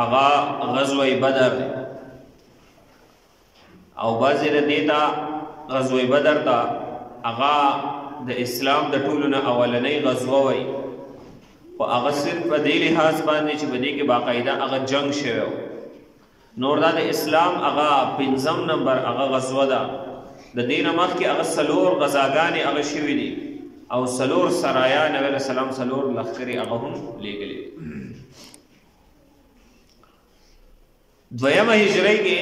اغا غزوه بدر او بعضی دیتا غزوه بدر تا اغا د اسلام د ټولو نه اولنۍ غزوه وای او هغه صرف په دې لحاظ باندې چې په دې کې باقاعده هغه جنگ شوی نور دا د اسلام هغه 5 نمبر هغه غزوه ده د دین مخکې هغه سلور غزاګانې هغه شوي دي او سلور سرایا نبی علیہ السلام سلور لخکرې هغه هم لېږلي دویمه هجرۍ کې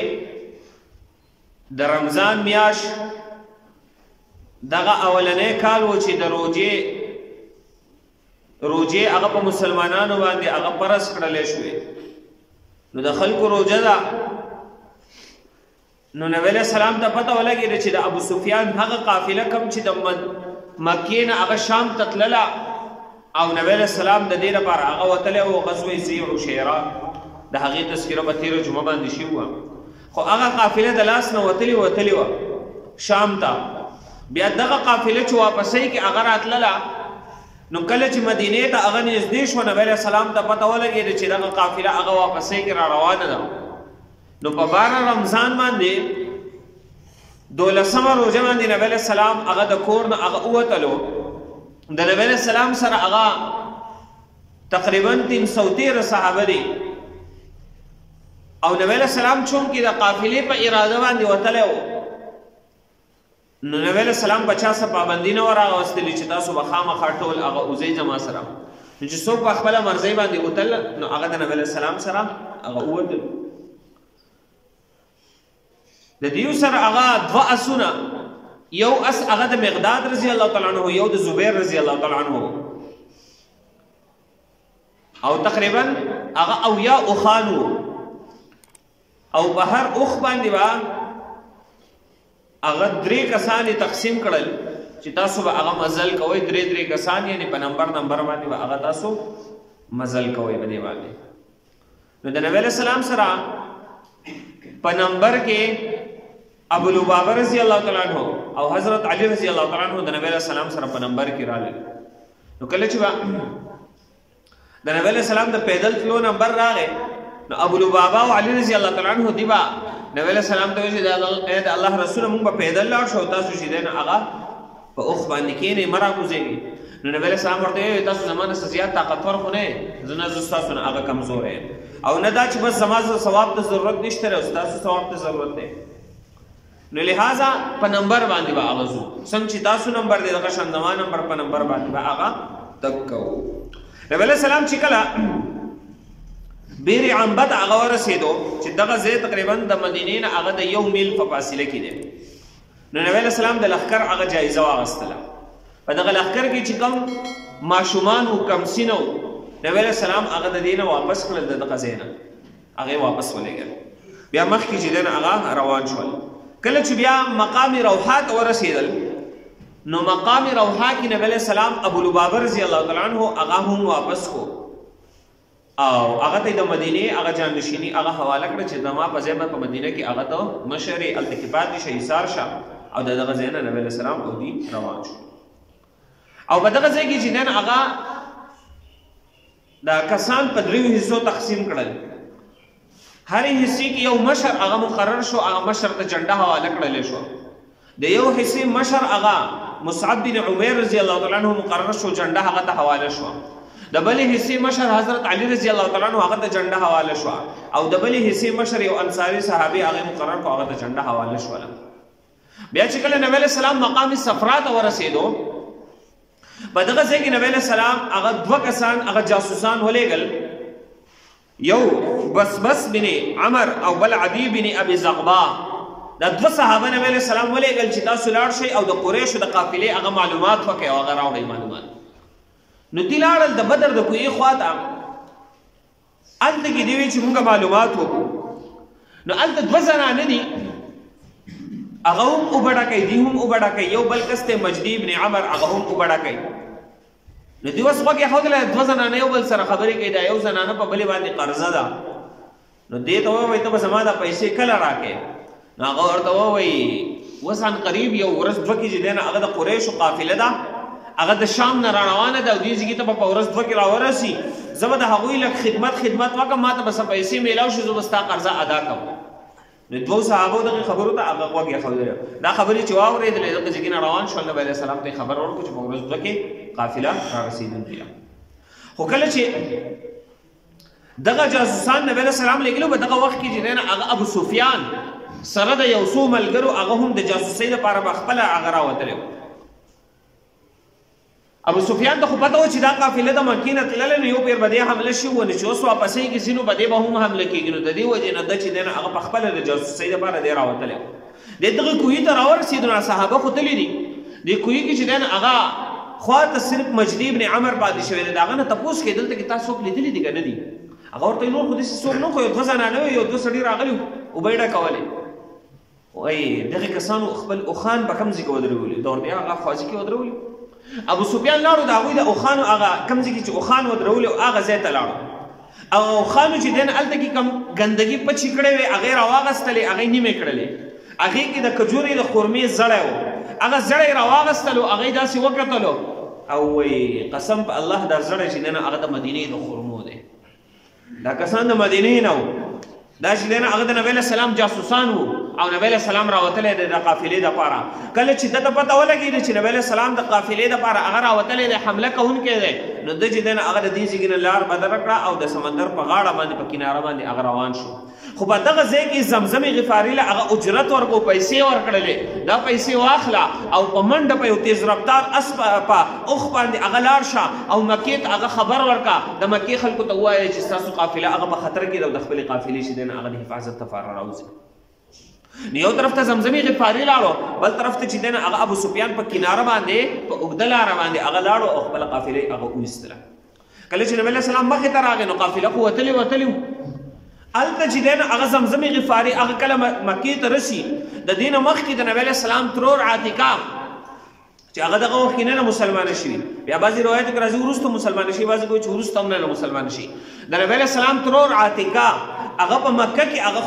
د رمضان میاش دغه اولنې کال و چې د روجې هغه په مسلمانانو باندې هغه پرس کړلې شوې نو د خلکو روجه ده نو نبی علیہ السلام ته پته ولګېده چې د ابو سفیان هغه قافله کم چې د مکې نه هغه شام ته تلله او نبی علیہ السلام د دې لپاره هغه وتلی و غزوه ذی عشیره د هغې تذکره په تېره جمعه باندې شوې وه خو هغه قافله د لاس نه وتلې وه شام ته بیا دغه قافله چې واپسۍ کې هغه راتلله نو کله چې مدینې ته هغه نږدې شوه نبی علیہ السلام ته پته ولګېده چې دغه قافله هغه واپسۍ کې را روانه ده نو په 12 رمضان باندې 12مه روژه باندې نبی علیہ السلام هغه د کور نه هغه ووتلو د نبی علیہ السلام سره هغه تقریبا 313 صحابه دي او نبی علیہ السلام چونکې د قافلې په اراده باندې وتلی و نو نبی علیہ السلام په چا څه پابندي نه وراغوستلې چې تاسو به خامخا ټول هغه اوځئ زما سره نو چې څوک په خپله مرضۍ باندې وتل نو هغه د نبی علیہ السلام سره هغه ووتل د دیو سره هغه 2 اسونه یو اس هغه د مقداد رضی الله تعالی عنہ یو د زبیر رضی الله تعالی عنہ او تقریبا هغه اویا اوخانو او په هر اوخ باندې با هغه 3 کسان تقسیم کړل چې تاسو به هغه مزل کوئ 3 کسان یعنی په نمبر باندې به هغه تاسو مزل کوئ په دې باندې نو د نبی علیہ السلام سره په نمبر کې ابو لبابه رضی الله تعالی عنہ او حضرت علی رضی الله تعالی عنہ د نبی علیہ السلام سره په نمبر کې راغلل نو کله چې د نبی علیہ السلام د پیدل تلو نمبر راغی نو ابو لبابه او علی رضی الله تعالی عنہ دی با نبی علیہ السلام ته ویل چې الله رسول موږ په پیدل لاړ شو تاسو چې دین هغه په اوخ باندې کېنه مرا کوزيږي نو نبی علیہ السلام ورته تاسو زمانه زیات طاقتور خو نه زنه تاسو نه هغه کمزور ہے او نه دا چې بس زمازه ثواب ته ضرورت نشته او تاسو ثواب ته ضرورت ده نو لہذا په نمبر باندې به هغه زو څنګه چې تاسو نمبر دې دغه شندما نمبر په نمبر باندې به هغه تکو نبی علیہ السلام چې کله بیر عنبد هغه ورسېدو چې دغه ځای تقریبا د مدینې نه هغه د 1 میل په فاصله کې دی نو نبی علیہ السلام د لښکر هغه جایزه واخیستله په دغه لښکر کې چې کوم ماشومان و کم سینه و نبی علیہ السلام هغه د دې نه واپس کړل دغه ځای نه هغه واپس ولېږل بیا مخکې چې دی نه هغه روان شول کله چې بیا مقام روحا ته ورسېدل نو مقام روحا کې نبی علیہ السلام ابو لبابه رضی الله تعالی عنہ هغه هم واپس کو او هغه ته د مدینه هغه جانشینی هغه حواله کړ چې دما په ځای په مدینه کې هغه ته مشری التکفات شي ایثار شه او دغه ځای نه نبی علیہ السلام او دی روان شو او په دغه ځای کې چې نن هغه دا کسان په 3 حصو تقسیم کړل هر حصے کې یو مشر هغه مقرر شو هغه مشر ته جنډه حواله کړل شو د یو حصے مشر هغه مصعب بن عمیر رضی الله تعالی عنہ مقرر شو جنډه هغه ته حواله شو د بلې حصے مشر حضرت علی رضی الله تعالی عنہ هغه ته جنډه حواله شو او د بلې حصے مشر یو انصاری صحابي هغه مقرر کو هغه ته جنډه حواله شو بیا چې کله نبی علیہ السلام مقام صفرا ته ورسېدو په دغه ځای کې نبی علیہ السلام هغه 2 کسان هغه جاسوسان ولېږل یو بس بن عمر او بل عدی بن ابي زغبا دا 2 صحابه نبی علیہ السلام ولېږل چې تاسو لاړ شئ او د قریشو د قافلې هغه معلومات وکړئ او هغه راوړئ معلومات نو دی لاړل د بدر د کوی خواته هلته کې دی وی چې موږ معلومات وکړو نو هلته 2 زنانه دي هغه هم وبډه کوي دی هم وبډه کوي یو بل کس ته مجدی بن عمر هغه هم وبډه کوي نو دی اوس وګه هغه 2 زنانه یو بل سره خبرې کوي دا یو زنانه په بلې باندې قرضه ده نو دې ته وایي ته به زما د پیسې کله راکې نو هغه ورته وایي وسان قریب یو ورځ 2 کې چې دی نه هغه د قریشو قافله ده هغه د شام نه روانه ده او دې ځای ته په ورځ 2 کې راورسي زه به د هغوی لږ خدمت وکړم ما ته به څه پیسې میلاو شي زه به ستا قرضه ادا کوم نو دوو صحابو دغې خبرو ته هغه غوږ ایښودلی دا خبرې چې واورېدلې دغه ځای نه روان شول نبي علیه السلام ته یې خبر ورکړو چې په ورځ دوه کې قافله رارسېدونکې ده خو کله چې دغه جاسوسان نبي علیه السلام لېږلي په دغه وخت کې چې دی نه هغه ابو سفیان سره د یو څو ملګرو هغه هم د جاسوسۍ دپاره به خپله هغه راوتلی ابو سفیان ته خو پته و چې دا قافله د مکې نه تللی نو یو پیر به دې حمله شي ونه چې اوس واپسۍ کې ځي نو به دې به هم حمله کېږي نو د دې وجې نه ده چې دی نه هغه په خپله د جاسوسۍ دپاره دی راوتلی و دی دغه کوهي ته راورسېدو نو صحابه خو تللي دي دې کوهي کې چې دی نه هغه خوا ته صرف مجدي ابن عمر پاتې شوی دی د هغه نه تپوس کوې دلته کې تا څوک لیدلي دي که نه دي هغه ورته نور خو داسې څوک نه خو یو دوه زنانه وې یو دوه سړي راغلي اوبه یې ډکولې وایي دغې کسانو خپل اوښان په کوم ځای کې ودرولي د وربیا هغه خوازي کې ودرولي ابو سفیان لاړو د هغوی د اوښانو هغه کوم ځای کې چې اوښان ودرولي هغه ځای ته لاړو او اوښانو چې دی نه هلته کې کوم ګندګي پچې کړې وې هغې راواغېستلې هغې نیمې کړلې هغې کې د کجورې د خرمې زړی و هغه زړی یې راواغېستلو هغې داسې وکتلو او وایي قسم په الله دا زړی چې دی نه هغه د مدینې د خرمو دی دا کسان د مدینې نه وو دا چې دی نه هغه د نبی علیه السلام جاسوسان وو او نبی علیه السلام راوتلی دی د قافلې دپاره کله چې ده ته پته ولګېده چې نبی علیه السلام د قافلې دپاره هغه راوتلی دی حمله کوونکی دی نو ده چې دی نه هغه د دې ځای نه لار بدله کړه او د سمندر په غاړه باندې په کناره باندې هغه روان شو خو په دغه ځای کې زمزم غفاري له هغه اجرت ورکړو پیسې ورکړلې دا پیسې واخله او په منډه په یو تیز رفتار اس په اوښ باندې هغه لاړ شه او مکې ته هغه خبر ورکړه د مکې خلکو ته ووایه چې ستاسو قافله هغه په خطر کې ده او د خپلې قافلې چې دی نه هغه د حفاظت لپاره راوځي نو یو طرف ته زمزمي غفاري لاړو بل طرف ته چې دی نه هغه ابو سفیان په کناره باندې په اوږده لاره باندې هغه لاړو او خپله قافلې هغه وایستله کله چې نبي علیه السلام مخې ته راغی نو قافله خو وتلې هلته چې دی نه هغه زمزمي غفاري هغه کله مکې ته رسي د دې نه مخکې د نبي علیه السلام ترور عاتکه چې هغه دغه وخت کې نه مسلمانه شوي بیا بعضې روایتو کې راځي وروسته مسلمانه شي بعضې کوي چې وروسته هم نه مسلمانه شي د نبي علیه السلام ترور عاتکه هغه په مکه کې هغه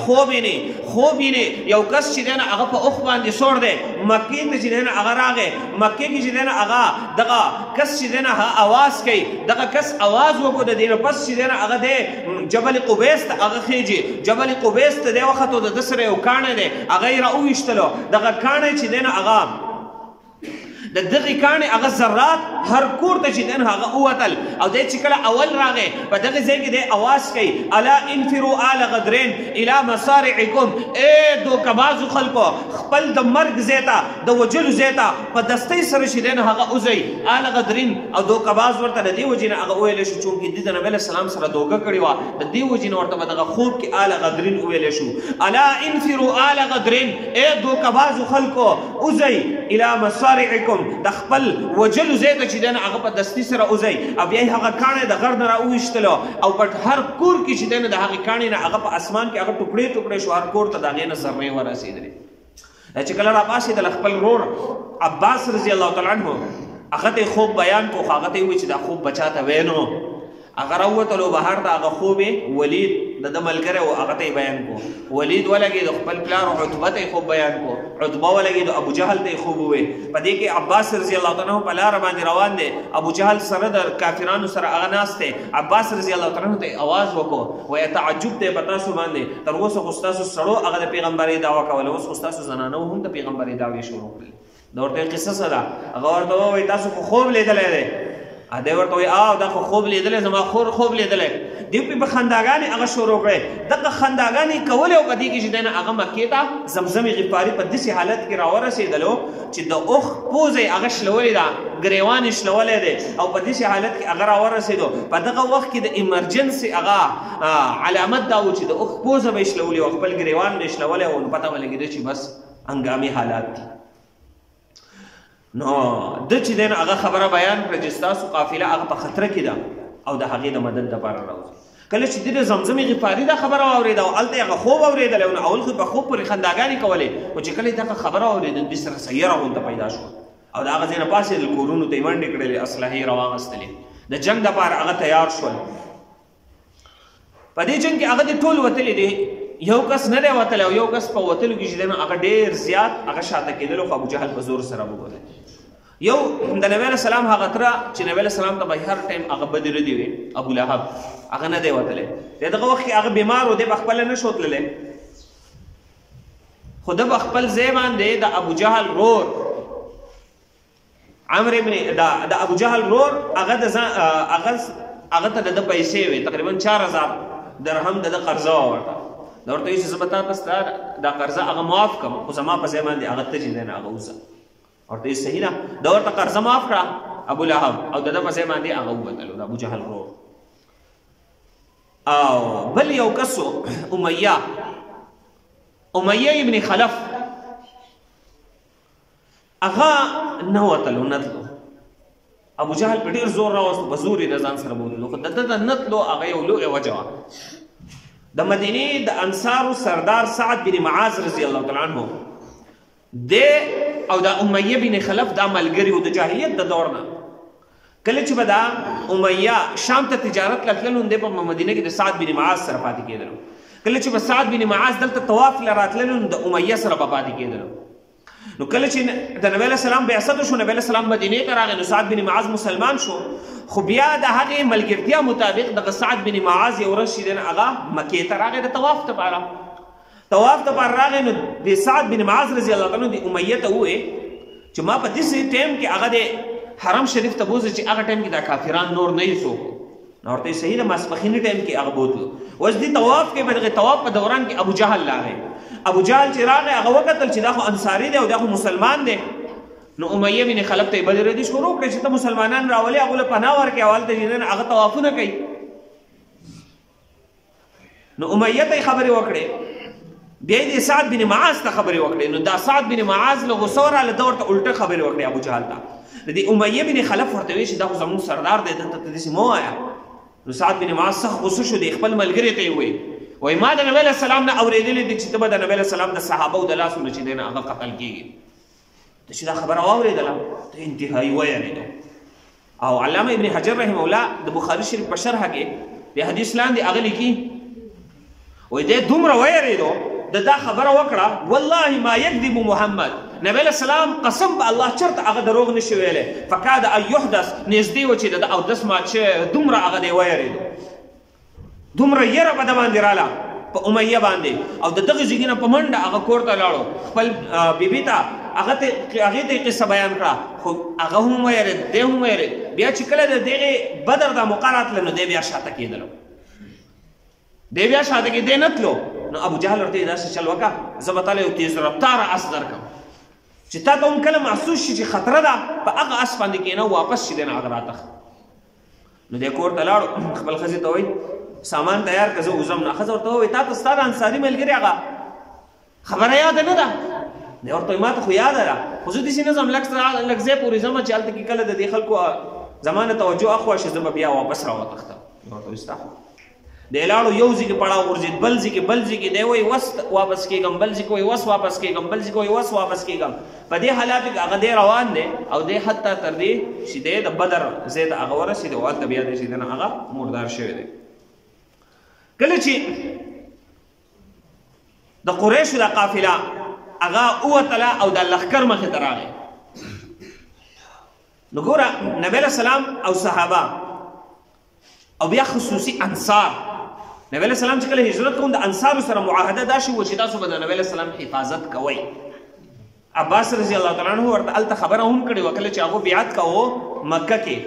خوب ویني یو کس چې دی نه هغه په اوښ باندې سوړ دی مکې ته چې دی نه هغه راغی مکې کې چې دی نه هغه دغه کس چې دی نه هغه اواز کوي دغه کس اواز وکړو د دې نه پس چې دی نه هغه دی جبل قبیس ته هغه خیږي جبل قبیس ته دی وختو د ده سره یو کاڼی دی هغه یې راوویشتلو دغه کاڼی چې دی نه هغه د دغې کاڼې هغه ذرات هر کور ته چې دی نه هغه ووتل او دی چې کله اول راغی په دغې ځای کې دی اواز کوي الا انفروا آل غدرین الى مصارعکم ای دوکبازو خلکو خپل د مرګ ځای ته د وجلو ځای ته په دستۍ سره چې دی نه هغه وځئ آل غدرین او دوکباز ورته د دې وجې نه هغه وویلی شو چونکې دوی د نبي علیه السلام سره دوکه کړې وه د دې وجې نه ورته به دغه خوب کې آل غدرین وویلی شو الا انفروا آل غدرین ای دوکبازو خلکو وځئ الى مصارعکم د خپل وجلو ځای ته چې دی نه هغه په دستي سره وځئ او بیا یې هغه کاڼی د غر نه راوویشتلو او په هر کور کې چې دی نه د هغې کاڼې نه هغه په اسمان کې هغه ټوکړې شو هر کور ته د هغې نه ذرې ورسېدلې دا چې کله راپاڅېدله خپل ورور عباس رضی الله تعالی عنه هغه ته یې خوب بیان کړو خو هغه ته یې وویل چې دا خوب به چاته وینو هغه راووتلو بهر ته هغه خوب یې ولید د ده ملګری و هغه ته یې بیان کړو ولید ولګېد خپل پلار عتبه ته یې خوب بیان کړو عتبه ولګېد ابو جهل ته یې خوب وویل په دې کې عباس رضی الله تعالی عنه په لاره باندې روان دی ابو جهل سره د کافرانو سره هغه ناست دی عباس رضی الله تعالی عنه ته یې اواز وکړو وایي تعجب دی په تاسو باندې تر اوسه خو ستاسو سړو هغه د پیغمبرۍ دعوه کوله اوس خو ستاسو زنانو هم د پیغمبرۍ دعوې شروع کړلې دا ورته یې قصه څه ده هغه ورته ووایي تاسو خو خوب لیدلی دی دی ورته وایي دا خو خوب لیدلی زما خور خوب لیدلی دوی په خنداګانې هغه شروع کړی دغه خنداګانې کولې او په دې کې چې دی نه هغه مکې ته زمزم غفاري په داسې حالت کې راورسېدلو چې د اوښ پوزه یې هغه شلولې ده ګریوان یې شلولی دی او په داسې حالت کې هغه راورسېدو په دغه وخت کې د ایمرجنسي هغه علامت دا و چې د اوښ پوزه به یې شلولې او خپل ګریوان به یې شلولی او نو پته به لګېده چې بس هنګامي حالات دي نو ده چې دی نه هغه خبره بیان کړه چې ستاسو قافله هغه په خطره کې ده او د هغې د مدد دپاره راوځي کله چې د زمزم غفاري دا خبره واورېده او هلته یې هغه خوب اورېدلی او اول خو په خوب پورې خنداګانې کولې خو چې کله یې دغه خبره واورېده دوی سره سیره غونته پیدا شوه او د هغه ځای نه پاڅېدل کورونو ته یې منډې کړلې اسلحې یې راواغېستلې د جنګ دپاره هغه تیار شول په دې جنګ کې هغه دې ټول وتلي دي یو کس نه دی وتلی او یو کس په وتلو کې چې دی نو هغه ډېر زیات هغه شاته کېدلو خو ابوجهل په زور سره وګورئ یو د نبی علیہ السلام هغه تر چې نبی علیہ السلام ته به هر ټایم هغه بدر دی وي ابو لهب هغه نه دی وتلی دغه وخت هغه بیمار و دی خپل نه شو تللی خو د خپل ځای باندې د ابو جهل رور عمرو ابن د ابو جهل رور هغه ته د پیسې وي تقریبا 4000 درهم د قرضه ورته دا ورته چې زبتا پستا دا قرضه هغه معاف کوم خو زما په ځای باندې هغه ته چې نه هغه وسه ورته صحیح نه دا ورته قرضه معاف کړه ابو لهب او دغه په ځای باندې هغه وبدلو د ابو جهل رور او بل یو کسو امیہ ابن خلف هغه نه وتلو نتلو ابو جهل په ډیر زور راوست په زور یې ځان سره بوتلو خو دغه نتلو هغه یو لوی وجه د مدینه د انصارو سردار سعد بن معاذ رضی الله تعالی عنہ د او د امیہ بن خلف دا ملګری و د جاهلیت د دور نه کله چې به دا امیہ شام ته تجارت لتللو د په مدینه کې د سعد بن معاذ سره پاتې کېدل کله چې به سعد بن معاذ دلته طواف لراتللو د امیہ سره پاتې کېدل نو کله چې د نبی له سلام بعثت شو نبی له سلام مدینه ته راغی نو سعد بن معاذ مسلمان شو خو بیا د هغه ملګرتیا مطابق د سعد بن معاذ یو رشیدن هغه مکه ته راغی د طواف ته راغی نو د سعد بن معاذ رضی الله تعالی عنہ د امیہ ته وې چې ما په دې ټیم کې هغه د حرم شریف ته بوزي چې هغه ټیم کې د کافران نور نه یې څوک نو ورته صحیح د ماسپخینی ټیم کې هغه بوتلو اوس دې طواف کې بدغه طواف په دوران کې ابو جهل راغی ابو جهل چې راغی هغه وکتل چې دا خو انصاری دی او دا خو مسلمان دی نو امیہ بن خلف ته بدر دې شروع کړ چې ته مسلمانان راولي هغه له پناه ورکې اول ته جنن هغه طوافونه کوي نو امیہ ته خبرې وکړې بیا دې سعد بن معاذ ته خبرې وکړې نو دا سعد بن معاذ له غصور له دور ته الټه خبرې وکړې ابو جهل ته دې امیہ بن خلف ورته وی چې دا خو زموږ سردار دی ته دې مو آیا نو سعد بن معاذ څخه غصه شو د خپل ملګری ته وی وای ما د نبی له سلام نه اورېدلې دي چې ته به د نبی له سلام د صحابه او د لاسونو چې دینه هغه قتل کیږي ته چې دا خبره واورېدله ته انتهایی ویریدو او علامه ابن حجر رحمه الله د بخاری شریف په شرح کې د حدیث لاندې هغه لیکي وای دې دومره ویریدو دا خبره وکړه والله ما يكذب محمد نبی له سلام قسم په الله چرته هغه دروغ نشي ویلې فکاد ان يحدث نږدې و چې د او داس ما چې دومره هغه دی ویریدو دومره یره په باندې رااله په امیہ باندې او دغه ځګینه په منډه هغه کور ته لاړو خپل بیبي ته هغه ته قصه بیان کړه خو هغه هم ویری دی هم ویری بیا چې کله د دغه بدر د مقالات لنو دی بیا شاته کېدلو دی بیا شاته کې دی نتلو نو ابو جهل ورته داسې چل وکړه زه به تاله یو تیز رفتاره اس درکم چې تا ته هم کله محسوس شي چې خطره ده په هغه اس باندې کېنه واپس شي دی نه هغه راتخ نو دی کور ته لاړو خپل ښځې ته وایي سامان تیار که زه وځم نه ښځه ورته ووایي تا ته ستا د انصاري ملګري هغه خبره یاده نه ده دی ورته وایي ما ته خو یاده ده خو زه داسې نه ځم لږ ځای پورې ځم چې هلته کې کله د دې خلکو زما نه توجه اخوا شي زه به بیا واپس راوتښتم ورته وایي ستا خو دی لاړو یو ځای کې پړاو غورځېد بل ځای کې دی وایي وس واپس کېږم بل ځای کې وایي وس واپس کېږم بل ځای کې وایي وس واپس کېږم په دې حالاتو کې هغه دی روان دی او دی حتی تر دې چې دی د بدر ځای ته هغه ورسېد او هلته بیا دی چې دی نه هغه مردار شوی دی کله چې د قریشو د قافله هغه ووتله او د لښکر مخې ته راغی نو ګوره نبی علیه السلام او صحابه او بیا خصوصي انصار نبی علیه السلام چې کله هجرت کوم د انصارو سره معاهده دا شوه چې تاسو به د نبی علیه السلام حفاظت کوئ عباس رضی الله تعالی عنہ ورته هلته خبره هم کړې وه کله چې هغو بیعت کوو مکه کې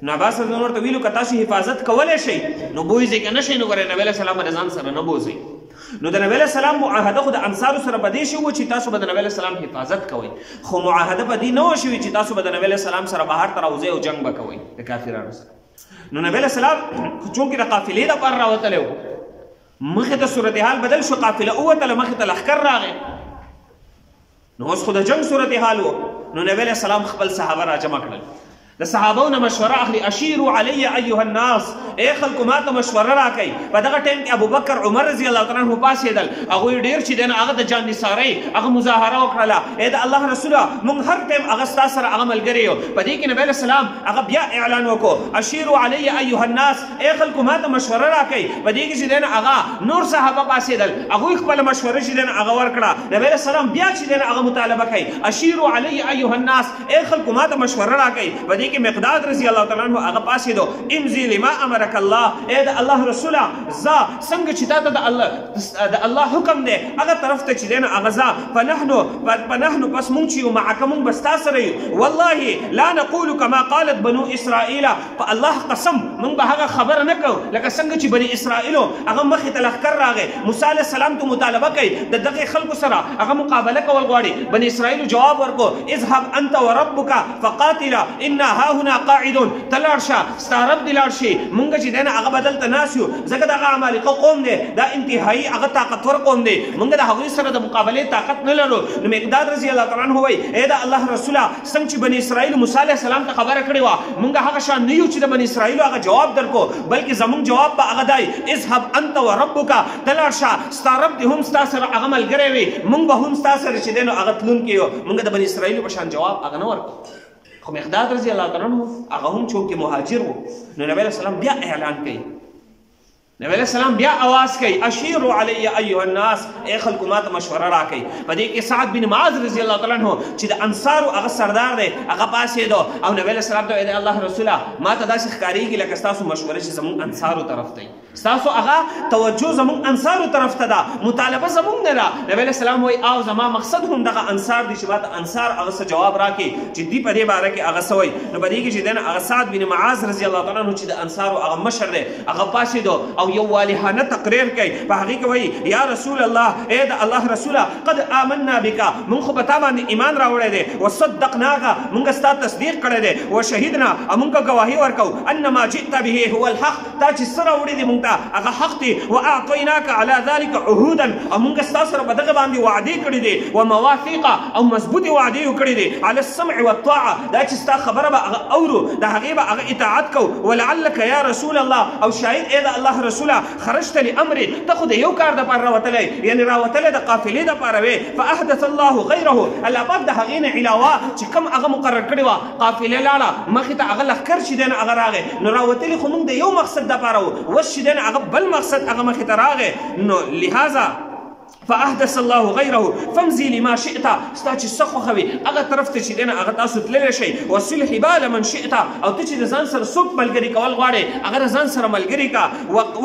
نو عباس رضی الله ورته ویلو که تاسو حفاظت کولی شئ نو بوځئ که نه شئ نو ګورئ نبی علیه السلام به د ځان سره نه بوځئ نو د نبی علیه السلام معاهده خو د انصارو سره په دې شوه چې تاسو به د نبی علیه السلام حفاظت کوئ خو معاهده په دې نه وه شوې چې تاسو به د نبی علیه السلام سره بهر ته راوځئ او جنګ به کوئ د کافرانو سره نو نبی علیه السلام چونکې د قافلې دپاره راوتلی و مخې ته صورتحال بدل شو قافله ووتله مخې ته لښکر راغی نو اوس خو د جنګ صورتحال و نو نبی علیه السلام خپل صحابه راجمع کړل د صحابو نه مشوره اخلي اشیروا علی ایها الناس اے خلکو ما ته مشوره راکئ. په دغه ټیم کې ابوبکر عمر رضی الله تعالی عنہ پاسېدل. هغوی ډېر چې دی نو هغه د جان نثارۍ هغه مظاهره وکړله. ای د الله رسوله موږ هر ټیم هغه ستا سره هغه ملګري یو. په دې کې نبی علیه السلام هغه بیا اعلان وکړو اشیروا علی ایها الناس اے خلکو ما ته مشوره راکئ. په دې کې چې دی نو هغه نور صحابه پاسېدل. هغوی خپله مشوره چې دی نو هغه ورکړه. نبی علیه السلام بیا چې دی نو هغه مطالبه کوي اشیروا علی ایها الناس اے خلکو ما ته مشوره راکئ. په دې کې مقداد رضی الله تعالی عنہ هغه پاسېدو. امضي لما امرك الله اے د الله رسوله زه څنګه چې تا ته د الله حکم دی هغه طرف ته چې دی نو هغه ځه. فنحن پس مونږ چې یو معک مونږ به ستا سره یو. والله لا نقول كما قالت بنو اسرائیل په الله قسم مونږ به هغه خبره نه کوو لکه څنګه چې بني اسرائیلو هغه مخې ته لښکر راغی. موسی علیه السلام ته مطالبه کوي د دغې خلکو سره هغه مقابله کول غواړي. بني اسرائیلو جواب ورکړو اذهب انت وربك فقاتلا انا هاهنا قاعدون. ته لاړ شه ستا رب دې لاړ شي مونږ چې دی نو هغه به دلته ناست یو. ځکه دغه عمالقه قوم دی دا انتهایي هغه طاقتور قوم دی. مونږ د هغوی سره د مقابلې طاقت نه لرو. نو مقداد رضی الله تعالی عنہ وایي ای د الله رسوله څنګه چې بني اسرائیل موسی علیه السلام ته خبره کړې وه مونږ هغه شان نه یو چې د بني اسرائیلو هغه جواب درکو بلکې زمونږ جواب به هغه دی اذهب انت وربک. ته لاړ شه ستا رب دې هم ستا سره هغه ملګری وي مونږ به هم ستا سره چې دی نو هغه تلونکي یو. مونږ د بني اسرائیلو په شان جواب هغه نه ورکړو. خو مقداد رضی الله تعالی عنہ هغه هم چونکې مهاجر و. نو نبی علیه السلام بیا اعلان کوي. نبی علیہ السلام بیا आवाज کوي اشیروا علی ایها الناس اے خلکو ما ته مشوره راکئ. په دې کې سعد بن معاذ رضی الله تعالی عنہ چې د انصارو هغه سردار دی هغه پاسېدو او نبی علیہ السلام ته ای الله رسوله ما ته داسې ښکارېږي لکه ستاسو مشوره چې زموږ انصارو طرف ته ستاسو هغه توجه زموږ انصارو طرف ته ده مطالبه زموږ نه ده. نبی علیہ السلام وایي او زما مقصد هم دغه انصار دي چې ما ته انصار هغه څه جواب راکړي چې دوی په دې باره کې هغه څه وایي. نو په دې کې چې دی نو هغه سعد بن معاذ رضی الله تعالی عنہ چې د انصارو هغه مشر دی هغه پاسېدو او یو والهانه تقریر کوي. په هغې کې وایي یا رسول الله ای د الله رسوله قد آمنا بک مونږ خو په تا باندې ایمان راوړی دی وصدقناک مونږ ستا تصدیق کړی دی وشهدنا او مونږ ګواهي ورکوو ان ما جئت به هو الحق تا چې څه راوړي دي مونږ ته هغه حق دی. واعطیناک علی ذلک عهودا او مونږ ستا سره په دغه باندې وعدې کړي دي ومواثیقه او مضبوطې وعدې یې کړي دي علی السمع والطاعه دا چې ستا خبره به هغه اورو د هغې به هغه اطاعت کوو. ولعلک یا رسول الله او شاید ای د الله رسوله خرجت لامر ته خو د یو کار دپاره راوتلی یعنې راوتلی د قافلې دپاره وې فاحدث الله غیره الله پاک د هغې نه علاوه چې کوم هغه مقرر کړې وه قافلې لاړه مخې ته هغه لښکر چې دی نو هغه راغی. نو راوتلي خو موږ د یو مقصد دپاره وو اوس چې دی نو هغه بل مقصد هغه مخې ته راغی. نو لهذا فاحدث الله غیره فامضي لما شئت ستا چې څه خوښوي هغه طرف ته چې دی نو هغه تاسو تللی شئ. وصل حبال من شئت او ته چې د ځان سره څوک ملګري کول غواړې هغه د ځان سره ملګري کا.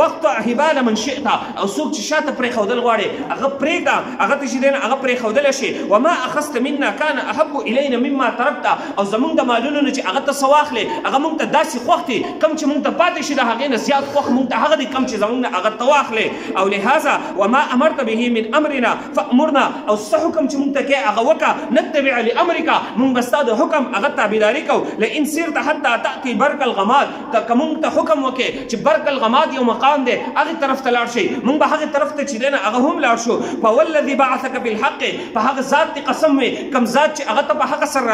واقطع حبال من شئت او څوک چې شاته پرېښودل غواړي هغه پرېږده هغه ته چې دی نو هغه پرېښودلی شي. وما اخذت منا كان احب الینا مما ترکت او زمونږ د مالونو نه چې هغه ته څه واخلې هغه مونږ ته داسې خوښ دي کوم چې مونږ ته پاتې شي د هغې نه زیات خوښ مونږ ته هغه دي کوم چې زمونږ نه هغه ته واخلې. او لهذا وما امرت به من امرنا فامرنا او څه حکم چې مونږ ته کوې هغه وکړه نتبع لامرک مونږ به ستا د حکم هغه تابعداري کوو. لئن سرت حتی تأتي برق الغماد که مونږ ته حکم وکړې چې برق الغماد یو مقام دی هغې طرف ته لاړ شئ مونږ به هغې طرف ته چې دی نه هغه هم لاړ شو. فوالذي بعثک بالحق په هغه ذات دې قسم وي کوم ذات چې هغه ته په حق سره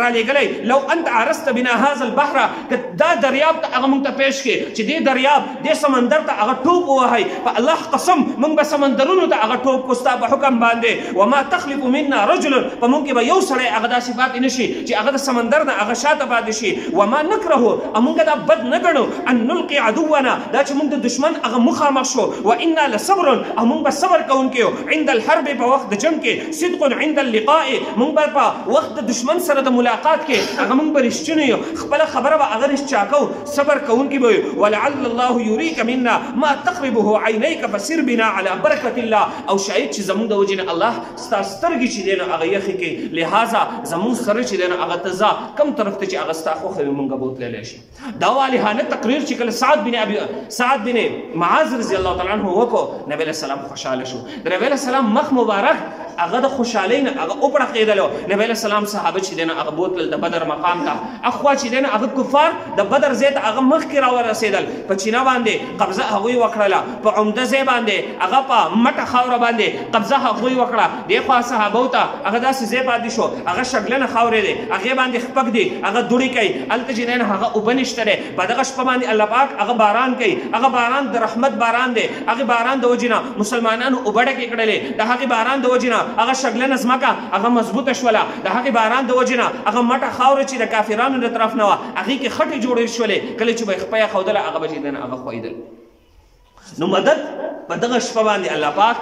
رالیږلی لو انت عرست بنا هذا البحر که دا دریاب ته هغه مونږ ته پیش کړې چې دې دریاب دې سمندر ته هغه ټوپ ووهئ په الله قسم مونږ به سمندرونو ته هغه ټوپ کو ستا په حکم باندې. وما تخلف منا رجل په مونږ کې به یو سړی هغه داسې پاتې نه شي چې هغه د سمندر نه هغه شاته پاتې شي. وما نکره او مونږ دا بد نه ګڼو ان نلقي عدونا دا چې مونږ د دشمن هغه مخامخ شو. وانا لصبر او مونږ به صبر کوونکي یو عند الحرب په وخت د جنګ کې صدق عند اللقاء مونږ به په وخت د دشمن سره د ملاقات کې هغه مونږ به رښتیني یو خپله خبره به هغه رښتیا کوو صبر کوونکي به یو. ولعل الله یریک منا ما تقربه عینیک فسر بنا على برکة الله او شاید چې زمونږ د وجې نه الله ستا سترګې چې دی نو هغه یخې کوي لهذا زمونږ سره چې دی نو هغه ته ځه کوم طرف ته چې هغه ستا خوښه وي مونږ به وتللی شي. دا والهانه تقریر چې کله سعد بن معاذ رضی الله تعالی عنه وکړو نبی علیه السلام خوشحاله شو. د نبی علیه السلام مخ مبارک هغه د خوشحالۍ نه هغه وپړقېدلو. نبی علیه السلام صحابه چې دی نه هغه بوتلل د بدر مقام ته. اخوا چې دی نه هغه کفار د بدر ځای ته هغه مخکې راورسېدل. په چینه باندې قبضه هغوی وکړله، په عمده ځای باندې هغه په مټه خاوره باندې قبضه هغوی وکړه. دې خوا صحابو ته هغه داسې ځای پاتې شو، هغه شګلنه خاورې دی، هغې باندې خپک دی، هغه دوړې کوي. هلته چې دی نه هغه اوبه نشته دی. په دغه شپه باندې الله پاک هغه باران کوي. هغه باران د رحمت باران دی. هغې باران د وجې نه مسلمانانو اوبه ډکې کړلې. د هغې باران د وجې نه هغه شګلنه ځمکه هغه مضبوطه شوله. د هغې باران د وجې نه هغه مټه خاوره چې د کافرانو د طرف نه وه هغې کې خټې جوړې شولې. کله چې به یې خپه یې ښودله هغه به چې دی نه هغه ښویدل. نو مدد په دغه شپه باندې الله پاک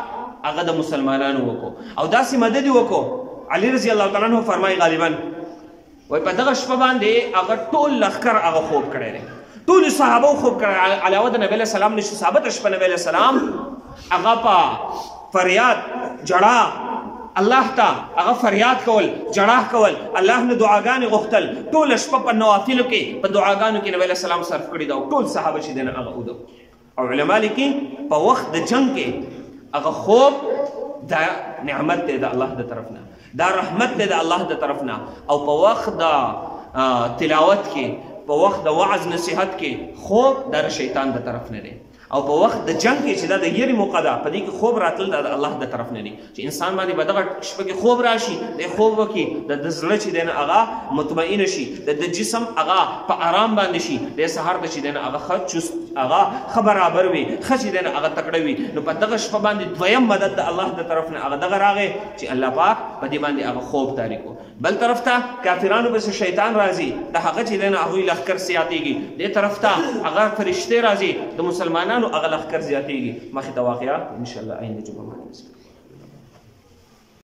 هغه د مسلمانانو وکړو او داسې مدد یې وکړو. علي رضی الله تعالی عنه فرمایي غالبا وایي په دغه شپه باندې هغه ټول لښکر هغه خوب کړی دی، ټولو صحابو خوب کړی. علاوه د نبی علیه السلام نه چې ثابته شپه نبی علیه السلام هغه په فریاد جړا الله ته هغه فریاد کول، جړا کول، الله نه دعاګانې غوښتل. ټوله شپه په نوافلو کې په دعاګانو کې نبی علیه السلام صرف کړي ده او ټول صحابه چې دی نه هغه اوده. او علما لیکي په وخت د جنگ کې هغه خوب دا نعمت دی د الله د طرف نه، دا رحمت دی د الله د طرف نه. او په وخت د تلاوت کې، په وخت د وعظ نصیحت کې خوب دا شیطان د طرف نه دی. او په وخت د جنگ کې چې دا د یری موقع ده په دې کې خوب راتل د الله د طرف نه دی. چې انسان باندې به دغه شپه کې خوب راشي، د خوب وکړي، د زړه چې دی نه هغه مطمئنه شي، د جسم هغه په آرام باندې شي، د سهار ته چې دی نه هغه ښه چست هغه ښه برابر وي، ښه چې دی نه هغه تکړه وي. نو په دغه شپه باندې دویم مدد د الله د طرف نه هغه دغه راغی چې الله پاک په دې باندې هغه خوب تاریک کړو. بل طرف ته کافرانو پسې شیطان راځي، د هغه چې دی نه هغوی لښکر زیاتېږي. دې طرف ته هغه فرشتې راځي، د مسلمانانو هغه لښکر زیاتېږي. مخې ته واقعه انشاءالله آینده جمعه باندې